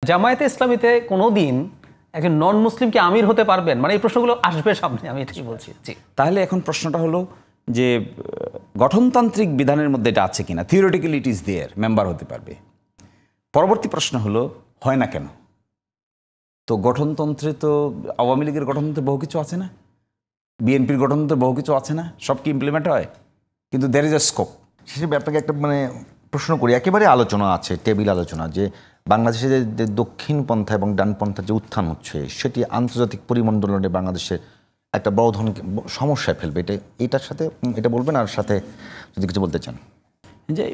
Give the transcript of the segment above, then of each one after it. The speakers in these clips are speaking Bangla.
জামায়াতে ইসলামীতে কোনোদিন একজন নন মুসলিম কি আমির হতে পারবেন? মানে এই প্রশ্নগুলো আসবে সামনে, আমি এটাই বলছি। জি, তাহলে এখন প্রশ্নটা হলো যে গঠনতান্ত্রিক বিধানের মধ্যে এটা আছে কিনা। Theoretically it is there, member হতে পারবে। পরবর্তী প্রশ্ন হলো হয় না কেন? তো গঠনতন্ত্রে তো আওয়ামী লীগের গঠনতন্ত্রে বহু কিছু আছে না, বিএনপির গঠনতন্ত্রে বহু কিছু আছে না, সব কি ইমপ্লিমেন্ট হয়? কিন্তু দের ইজ এ স্কোপ। হিসেবে আপনাকে একটা প্রশ্ন করি, একেবারে আলোচনা আছে, টেবিল আলোচনা, যে বাংলাদেশে যে দক্ষিণপন্থা এবং ডানপন্থার যে উত্থান হচ্ছে সেটি আন্তর্জাতিক পরিমণ্ডলে বাংলাদেশে একটা বড় ধরনের সমস্যায় ফেলবে। এটার সাথে এটা বলবেন, আর সাথে যদি কিছু বলতে চান। যে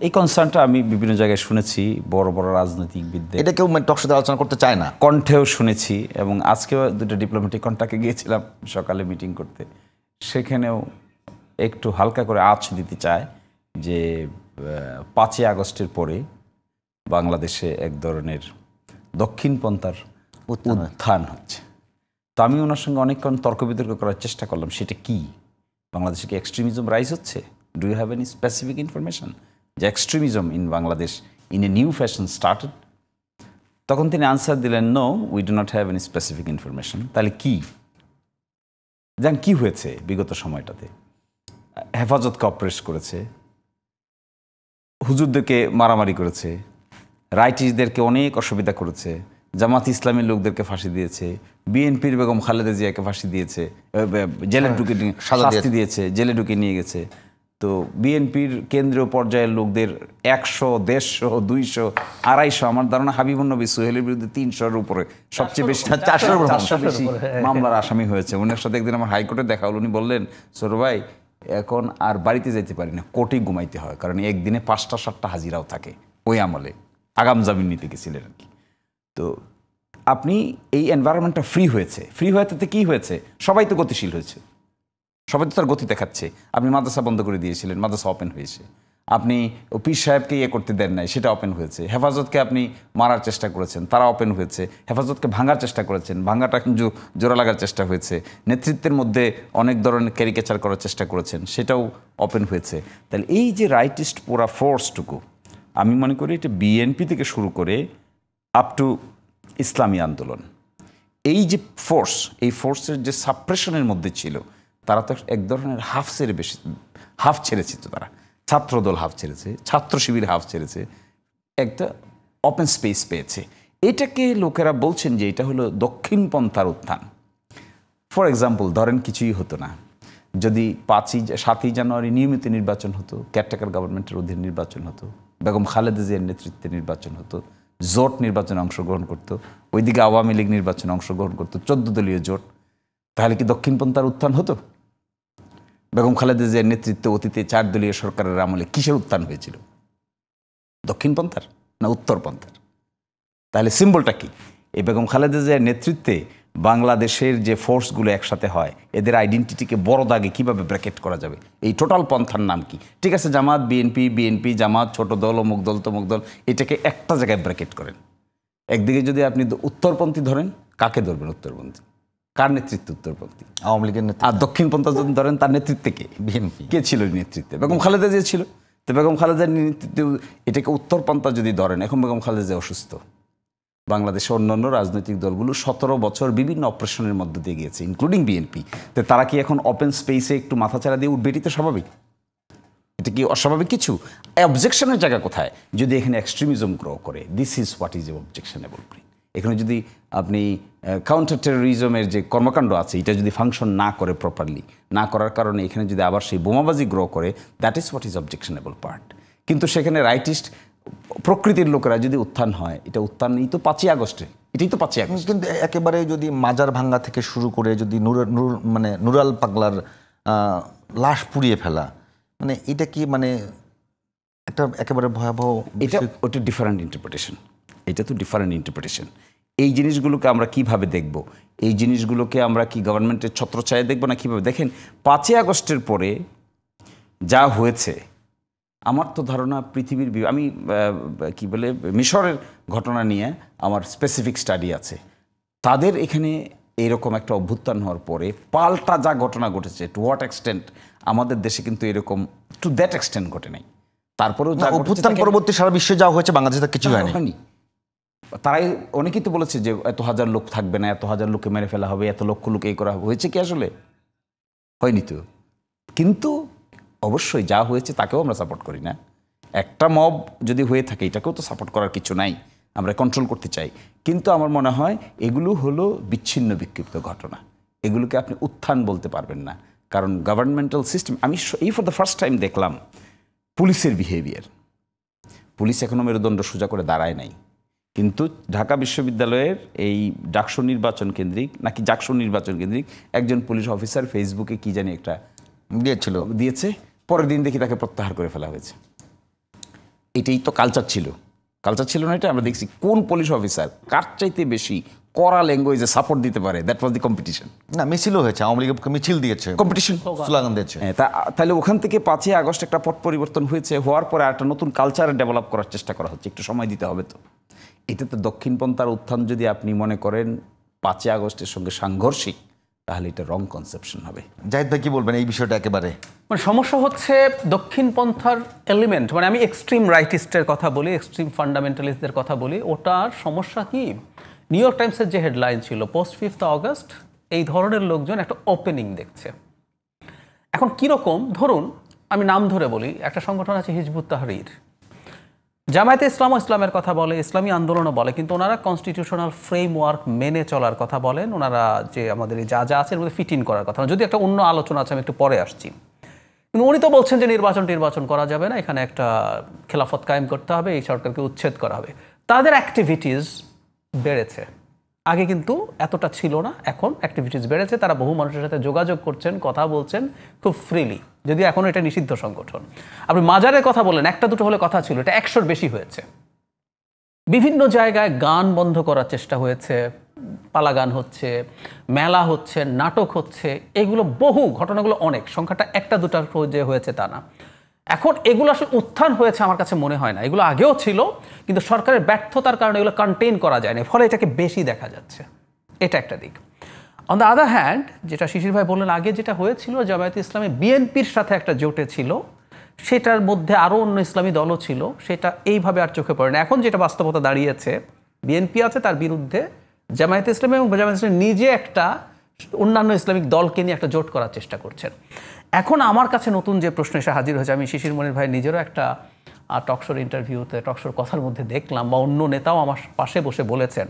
এই কনসার্নটা আমি বিভিন্ন জায়গায় শুনেছি, বড় বড় রাজনৈতিকবিদদের, এটা কেউ টকশোতে আলোচনা করতে চায় না, কণ্ঠেও শুনেছি, এবং আজকেও দুটো ডিপ্লোম্যাটিক কন্ট্যাক্টে গিয়েছিলাম সকালে মিটিং করতে, সেখানেও একটু হালকা করে আঁচ দিতে চায় যে 5ই আগস্টের পরে বাংলাদেশে এক ধরনের দক্ষিণপন্থার উত্থান হচ্ছে। তো আমি ওনার সঙ্গে অনেকক্ষণ তর্ক বিতর্ক করার চেষ্টা করলাম, সেটা কি? বাংলাদেশে কি এক্সট্রিমিজম রাইজ হচ্ছে? Do you have any specific information যে extremism in Bangladesh in a new fashion started? তখন তিনি আনসার দিলেন, no, we do not have any specific information. তাহলে কি জান কি হয়েছে বিগত সময়টাতে? হেফাজতকে অপ্রেস করেছে, হুজুরদেরকে মারামারি করেছে, রাইটিসদেরকে অনেক অসুবিধা করেছে, জামাত ইসলামী লোকদেরকে ফাঁসি দিয়েছে, বিএনপির বেগম খালেদা জিয়াকে ফাঁসি দিয়েছে, জেলে ঢুকে শাস্তি দিয়েছে, জেলে ঢুকে নিয়ে গেছে। তো বিএনপির কেন্দ্রীয় পর্যায়ের লোকদের 100, 150, 200, 250, আমার ধারণা হাবিবুন্নবী সোহেলের বিরুদ্ধে 300-এর উপরে, সবচেয়ে বেশি 400 বেশি মামলার আসামি হয়েছে। উনার সাথে একদিন আমার হাইকোর্টে দেখা হলো, উনি বললেন, ছোট ভাই এখন আর বাড়িতে যাইতে পারি না, কোর্টেই ঘুমাইতে হয়, কারণ একদিনে 5টা-7টা হাজিরাও থাকে। ওই আমলে আগাম জামিন নিতে গেছিলেন আর কি। তো আপনি এই এনভায়রনমেন্টটা ফ্রি হয়েছে, ফ্রি হয়ে তাতে কী হয়েছে? সবাই তো গতিশীল হয়েছে, সবাই তো তার গতি দেখাচ্ছে। আপনি মাদ্রাসা বন্ধ করে দিয়েছিলেন, মাদ্রাসা ওপেন হয়েছে। আপনি পীর সাহেবকে করতে দেন নাই, সেটা ওপেন হয়েছে। হেফাজতকে আপনি মারার চেষ্টা করেছেন, তারা ওপেন হয়েছে। হেফাজতকে ভাঙার চেষ্টা করেছেন, ভাঙাটা কিন্তু জোড়া লাগার চেষ্টা হয়েছে। নেতৃত্বের মধ্যে অনেক ধরনের ক্যারিকেচার করার চেষ্টা করেছেন, সেটাও ওপেন হয়েছে। তাহলে এই যে রাইটিস্ট পুরা ফোর্সটুকু, আমি মনে করি এটা বিএনপি থেকে শুরু করে আপ টু ইসলামী আন্দোলন, এই যে ফোর্স, এই ফোর্সের যে সাপ্রেশনের মধ্যে ছিল, তারা তো এক ধরনের হাফ ছেড়েছে। তো তারা ছাত্রদল হাফ ছেড়েছে, ছাত্র শিবির হাফ ছেড়েছে, একটা ওপেন স্পেস পেয়েছে। এটাকে লোকেরা বলছেন যে এটা হলো দক্ষিণপন্থার উত্থান। ফর এক্সাম্পল, ধরেন কিছুই হতো না, যদি 7ই জানুয়ারি নিয়মিত নির্বাচন হতো, কেয়ারটেকার গভর্নমেন্টের অধীন নির্বাচন হতো, বেগম খালেদা জিয়ার নেতৃত্বে নির্বাচন হতো, জোট নির্বাচনে অংশগ্রহণ করতো, ওইদিকে আওয়ামী লীগ নির্বাচনে অংশগ্রহণ করতো, 14 দলীয় জোট, তাহলে কি দক্ষিণপন্থার উত্থান হতো? বেগম খালেদা জিয়ার নেতৃত্বে অতীতে 4 দলীয় সরকারের আমলে কিসের উত্থান হয়েছিল? দক্ষিণপন্থার না উত্তরপন্থার? তাহলে সিম্বলটা কি? এই বেগম খালেদা জিয়ার নেতৃত্বে বাংলাদেশের যে ফোর্সগুলো একসাথে হয়, এদের আইডেন্টিটিকে বড় দাগে কীভাবে ব্র্যাকেট করা যাবে? এই টোটাল পন্থার নাম কি? ঠিক আছে, জামাত, বিএনপি, জামাত, ছোট দল, অমুক দল, তমুক দল, এটাকে একটা জায়গায় ব্র্যাকেট করেন। একদিকে যদি আপনি উত্তরপন্থী ধরেন, কাকে ধরবেন উত্তরপন্থী? কার নেতৃত্বে উত্তরপন্থী? আওয়ামী লীগের নেতৃত্ব। আর দক্ষিণপন্থা যদি ধরেন, তার নেতৃত্বে কে? বিএনপি। কে ছিল নেতৃত্বে? বেগম খালেদা জিয়া ছিল। তো বেগম খালেদার নেতৃত্বে এটাকে উত্তরপন্থা যদি ধরেন, এখন বেগম খালেদা জিয়া অসুস্থ, বাংলাদেশের অন্যান্য রাজনৈতিক দলগুলো 17 বছর বিভিন্ন অপারেশনের মধ্যে দিয়ে গিয়েছে, ইনক্লুডিং বিএনপি। তো তারা কি এখন ওপেন স্পেসে একটু মাথাচাড়া দিয়ে উঠবে? এটি তো স্বাভাবিক। এটা কি অস্বাভাবিক কিছু? অবজেকশনের জায়গা কোথায়? যদি এখানে এক্সট্রিমিজম গ্রো করে, this is what is objectionable. এখানে যদি আপনি কাউন্টার টেরোরিজমের যে কর্মকাণ্ড আছে, এটা যদি ফাংশন না করে প্রপারলি, না করার কারণে এখানে যদি আবার সেই বোমাবাজি গ্রো করে, that is what is objectionable part. কিন্তু সেখানে রাইটিস্ট প্রকৃতির লোকেরা যদি উত্থান হয়, এটা উত্থান এই তো 5ই আগস্টে, এটাই তো 5ই আগস্ট। কিন্তু একেবারে যদি মাজার ভাঙ্গা থেকে শুরু করে যদি নুরাল পাগলার লাশ পুড়িয়ে ফেলা, এটা কি একটা একেবারে ভয়াবহ? এটা ওটা ডিফারেন্ট ইন্টারপ্রিটেশন। এটা তো ডিফারেন্ট ইন্টারপ্রিটেশন। এই জিনিসগুলোকে আমরা কিভাবে দেখব? এই জিনিসগুলোকে আমরা কি গভর্নমেন্টের ছত্রছায়ায় দেখব না কিভাবে? দেখেন, 5ই আগস্টের পরে যা হয়েছে, আমার তো ধারণা পৃথিবীর, আমি কি বলে, মিশরের ঘটনা নিয়ে আমার স্পেসিফিক স্টাডি আছে। তাদের এখানে এইরকম একটা অভ্যুত্থান হওয়ার পরে পাল্টা যা ঘটনা ঘটেছে, টু হোয়াট এক্সটেন্ট, আমাদের দেশে কিন্তু এরকম টু দ্যাট এক্সটেন্ট ঘটে নাই। তারপরেও যা অভ্যুত্থান পরবর্তী সারা বিশ্বে যা হয়েছে, বাংলাদেশে কিছু হয়নি। তারাই অনেকেই তো বলেছে যে এত হাজার লোক থাকবে না, এত হাজার লোককে মেরে ফেলা হবে, এত লক্ষ লোক এই করা হবে। হয়েছে কি আসলে? হয়নি তো। কিন্তু অবশ্যই যা হয়েছে তাকেও আমরা সাপোর্ট করি না। একটা মব যদি হয়ে থাকে এটাকেও তো সাপোর্ট করার কিছু নাই, আমরা কন্ট্রোল করতে চাই। কিন্তু আমার মনে হয় এগুলো হলো বিচ্ছিন্ন বিক্ষিপ্ত ঘটনা, এগুলোকে আপনি উত্থান বলতে পারবেন না। কারণ গভর্নমেন্টাল সিস্টেম, আমি এই ফর দ্য ফার্স্ট টাইম দেখলাম পুলিশের বিহেভিয়ার। পুলিশ এখনও মেরুদণ্ড সোজা করে দাঁড়ায় নাই, কিন্তু ঢাকা বিশ্ববিদ্যালয়ের এই ডাকসু নির্বাচন কেন্দ্রিক নাকি জাকসু নির্বাচন কেন্দ্রিক একজন পুলিশ অফিসার ফেসবুকে কি জানি একটা দিয়েছে, পরের দিন দেখি তাকে প্রত্যাহার করে ফেলা হয়েছে। এটাই তো কালচার ছিল না এটা? আমরা দেখছি কোন পুলিশ অফিসার কার চাইতে বেশি কড়া ল্যাঙ্গুয়েজে সাপোর্ট দিতে পারে, দ্যাট ওয়াজ দি কম্পিটিশন। না, মিছিলও হয়েছে, আওয়ামী লীগ মিছিল দিয়েছে, কম্পিটিশন, স্লোগান দিয়েছে। তাহলে ওখান থেকে 5ই আগস্ট একটা পট পরিবর্তন হয়েছে, হওয়ার পরে একটা নতুন কালচার ডেভেলপ করার চেষ্টা করা হচ্ছে, একটু সময় দিতে হবে। তো এটাতে দক্ষিণপন্থার উত্থান যদি আপনি মনে করেন 5ই আগস্টের সঙ্গে সাংঘর্ষিক, তাহলে এটা রং কনসেপশন হবে। জাহিদ ভাই কি বলবেন এই বিষয়টা? একেবারে মানে সমস্যা হচ্ছে দক্ষিণপন্থার এলিমেন্ট, মানে আমি এক্সট্রিম রাইটিস্টের কথা বলি, এক্সট্রিম ফান্ডামেন্টালিস্টদের কথা বলি, ওটার সমস্যা কি? নিউ ইয়র্ক টাইমসের যে হেডলাইন ছিল পোস্ট 5th অগস্ট, এই ধরনের লোকজন একটা ওপেনিং দেখছে। এখন কীরকম, ধরুন আমি নাম ধরে বলি, একটা সংগঠন আছে হিজবুত তাহরির, জামায়াতে ইসলাম ও ইসলামের কথা বলে, ইসলামী আন্দোলনও বলে, কিন্তু ওনারা কনস্টিটিউশনাল ফ্রেমওয়ার্ক মেনে চলার কথা বলেন। ওনারা যে আমাদের যা যা আছে এর মধ্যে ফিট ইন করার কথা, যদি একটা অন্য আলোচনা আছে আমি একটু পরে আসছি। কিন্তু উনি তো বলছেন যে নির্বাচন করা যাবে না, এখানে একটা খেলাফত কায়েম করতে হবে, এই সরকারকে উচ্ছেদ করা হবে। তাদের অ্যাক্টিভিটিস বেড়েছে, আগে কিন্তু এতটা ছিল না, এখন অ্যাক্টিভিটিস বেড়েছে। তারা বহু মানুষের সাথে যোগাযোগ করছেন, কথা বলছেন খুব ফ্রিলি, যদিও এখন এটা নিষিদ্ধ সংগঠন। আপনি মাজারের কথা বললেন, একটা দুটো হলে কথা ছিল, এটা 100-র বেশি হয়েছে। বিভিন্ন জায়গায় গান বন্ধ করার চেষ্টা হয়েছে, পালা গান হচ্ছে, মেলা হচ্ছে, নাটক হচ্ছে, এগুলো বহু ঘটনাগুলো অনেক, সংখ্যাটা একটা দুটার যে হয়েছে তা না। এখন এগুলো আসলে উত্থান হয়েছে আমার কাছে মনে হয় না, এগুলো আগেও ছিল, কিন্তু সরকারের ব্যর্থতার কারণে এগুলো কন্টেইন করা যায় না, ফলে এটাকে বেশি দেখা যাচ্ছে। এটা একটা দিক। অন দ্য আদার হ্যান্ড, যেটা শিশির ভাই বললেন, আগে যেটা হয়েছিল জামায়াতে ইসলামী বিএনপির সাথে একটা জোটে ছিল, সেটার মধ্যে আরও অন্য ইসলামী দলও ছিল, সেটা এইভাবে আর চোখে পড়ে না। এখন যেটা বাস্তবতা দাঁড়িয়েছে, বিএনপি আছে, তার বিরুদ্ধে জামায়াতে ইসলামী এবং জামায়াতে ইসলামী নিজে একটা অন্যান্য ইসলামিক দলকে নিয়ে একটা জোট করার চেষ্টা করছেন। এখন আমার কাছে নতুন যে প্রশ্ন এসে হাজির হয়েছে, আমি শিশির মনির ভাই নিজেরও একটা টকশোর ইন্টারভিউতে, টকশোর কথার মধ্যে দেখলাম, বা অন্য নেতাও আমার পাশে বসে বলেছেন,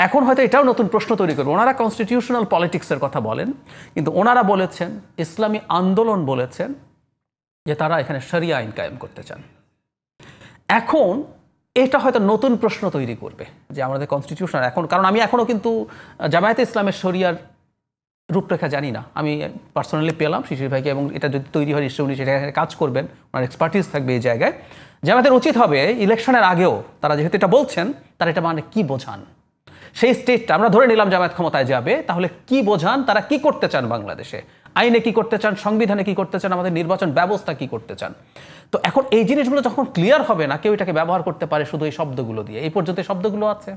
এখন হয়তো এটাও নতুন প্রশ্ন তৈরি করবে। ওনারা কনস্টিটিউশনাল পলিটিক্সের কথা বলেন, কিন্তু ওনারা বলেছেন, ইসলামী আন্দোলন বলেছেন যে তারা এখানে শরিয়া আইন কায়েম করতে চান। এখন এটা হয়তো নতুন প্রশ্ন তৈরি করবে যে আমাদের কনস্টিটিউশন এখন, কারণ আমি এখনও কিন্তু জামায়াতে ইসলামের শরিয়ার রূপরেখা জানি না। আমি পার্সোনালি পেলাম শিশির ভাইকে, এবং এটা যদি তৈরি হয় নিশ্চয়ই উনি সেটা কাজ করবেন, ওনার এক্সপার্টিস থাকবে এই জায়গায়। জামায়াতের উচিত হবে ইলেকশনের আগেও, তারা যেহেতু এটা বলছেন, তারা এটা মানে কি বোঝান, সেই স্টেটটা আমরা ধরে নিলাম জামায়াত ক্ষমতায় যাবে, তাহলে কি বোঝান, তারা কি করতে চান বাংলাদেশে, আইনে কি করতে চান, সংবিধানে কি করতে চান, আমাদের নির্বাচন ব্যবস্থা কি করতে চান। তো এখন এই জিনিসগুলো যখন ক্লিয়ার হবে না, কেউ এটাকে ব্যবহার করতে পারে শুধু এই শব্দগুলো দিয়ে। এই পর্যন্ত এই শব্দগুলো আছে,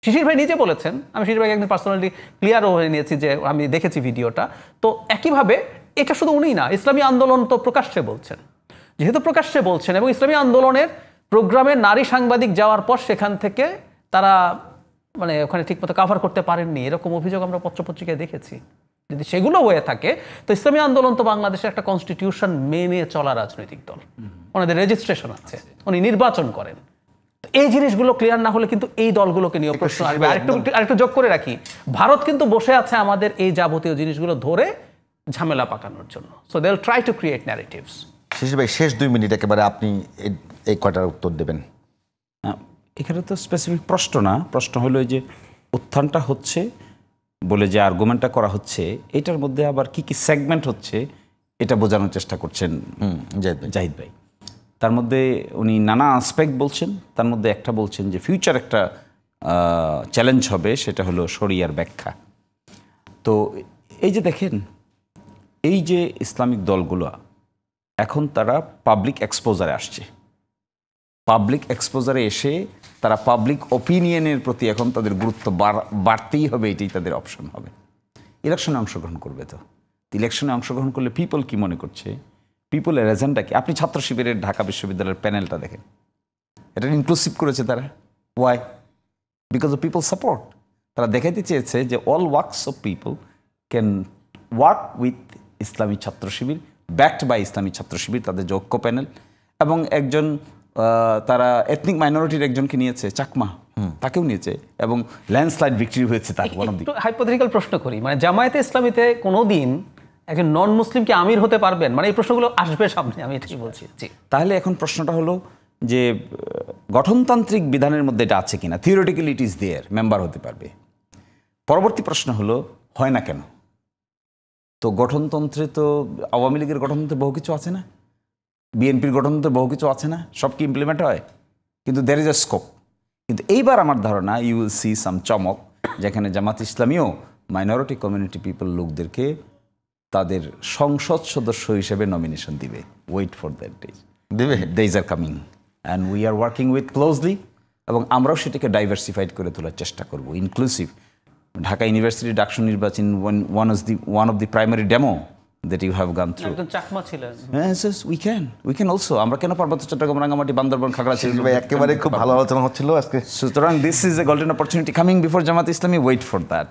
শিশির ভাই নিজে বলেছেন, আমি শিশির ভাইকে একদিন পার্সোনালি ক্লিয়ারও হয়ে নিয়েছি যে আমি দেখেছি ভিডিওটা। তো একইভাবে এটা শুধু উনিই না, ইসলামী আন্দোলন তো প্রকাশ্যে বলছেন, যেহেতু প্রকাশ্যে বলছেন, এবং ইসলামী আন্দোলনের প্রোগ্রামে নারী সাংবাদিক যাওয়ার পর সেখান থেকে তারা মানে ওখানে ঠিকমতো কাভার করতে পারেননি, এরকম অভিযোগ আমরা পত্রপত্রিকায় দেখেছি। যদি সেগুলো হয়ে থাকে, তো ইসলামী আন্দোলন তো বাংলাদেশের একটা কনস্টিটিউশন মেনে চলা রাজনৈতিক দল, ওনাদের রেজিস্ট্রেশন আছে, উনি নির্বাচন করেন। এই জিনিসগুলো ক্লিয়ার না হলে কিন্তু এই দলগুলোকে নিয়ে প্রশ্ন আসবে। আরেকটু যোগ করে রাখি, ভারত কিন্তু বসে আছে আমাদের এই যাবতীয় জিনিসগুলো ধরে ঝামেলা পাকানোর জন্য। So they will try to create narratives. Shishir bhai, শেষ 2 মিনিট একেবারে আপনি এই কয়টার উত্তর দেবেন? এখানে তো স্পেসিফিক প্রশ্ন না, প্রশ্ন হলো যে উত্থানটা হচ্ছে বলে যে আর্গুমেন্টটা করা হচ্ছে, এটার মধ্যে আবার কি কি সেগমেন্ট হচ্ছে এটা বোঝানোর চেষ্টা করছেন জাহিদ ভাই। তার মধ্যে উনি নানা আসপেক্ট বলছেন, তার মধ্যে একটা বলছেন যে ফিউচার একটা চ্যালেঞ্জ হবে, সেটা হলো শরিয়ার ব্যাখ্যা। তো এই যে দেখেন, এই যে ইসলামিক দলগুলো এখন তারা পাবলিক এক্সপোজারে আসছে, পাবলিক এক্সপোজারে এসে তারা পাবলিক ওপিনিয়নের প্রতি এখন তাদের গুরুত্ব বাড়তেই হবে, এটাই তাদের অপশন হবে। ইলেকশনে অংশগ্রহণ করবে, তো ইলেকশনে অংশগ্রহণ করলে পিপল কি মনে করছে, পিপলের এজেন্ডা কি? আপনি ছাত্র শিবিরের ঢাকা বিশ্ববিদ্যালয়ের প্যানেলটা দেখেন, এটা ইনক্লুসিভ করেছে তারা, why? Because of people support. তারা দেখাইতে চেয়েছে যে all works of people can work with Islami Chhatra Shibir, backed by ইসলামী ছাত্র শিবির, তাদের যে ঐক্য প্যানেল। এবং একজন তারা এথনিক মাইনরিটির একজনকে নিয়েছে, চাকমা, তাকেও নিয়েছে, এবং ল্যান্ডস্লাইড ভিক্টরি হয়েছে তার। একটু হাইপোথেটিক্যাল প্রশ্ন করি, মানে জামায়াতে ইসলামীতে কোনোদিন একজন নন মুসলিম কি আমির হতে পারবেন? মানে এই প্রশ্নগুলো আসবে সামনে, আমি এটাই বলছি। জি, তাহলে এখন প্রশ্নটা হলো যে গঠনতান্ত্রিক বিধানের মধ্যে এটা আছে কিনা। Theoretically it is there, member হতে পারবে। পরবর্তী প্রশ্ন হলো হয় না কেন? তো গঠনতন্ত্রে তো আওয়ামী লীগের গঠনতন্ত্রে বহু কিছু আছে না, বিএনপির গঠনতন্ত্রে বহু কিছু আছে না, সব কি ইমপ্লিমেন্ট হয়? কিন্তু দ্যার ইজ এ স্কোপ। কিন্তু এইবার আমার ধারণা ইউ উইল সি সাম চমক, যেখানে জামাত ইসলামীও মাইনরিটি কমিউনিটি পিপল লোকদেরকে তাদের সংসদ সদস্য হিসেবে নমিনেশন দিবে। ওয়েট ফর দ্যাট ডেজ, দেবে। Days are coming and we are working with closely. এবং আমরাও সেটাকে ডাইভার্সিফাইড করে তোলার চেষ্টা করব, ইনক্লুসিভ। ঢাকা ইউনিভার্সিটি ডাকসু নির্বাচন one of the primary demo that you have gone through. একজন চাকমা ছিলেন। Yes, we can also. আমরা কেন পার্বত্য চট্টগ্রাম, রাঙ্গামাটি, বান্দরবান, খাগড়াছড়ি? ভাই একেবারে খুব ভালো আলোচনা হচ্ছিল আজকে। সুতরাং this is a golden opportunity coming before Jamaat Islami. Wait for that.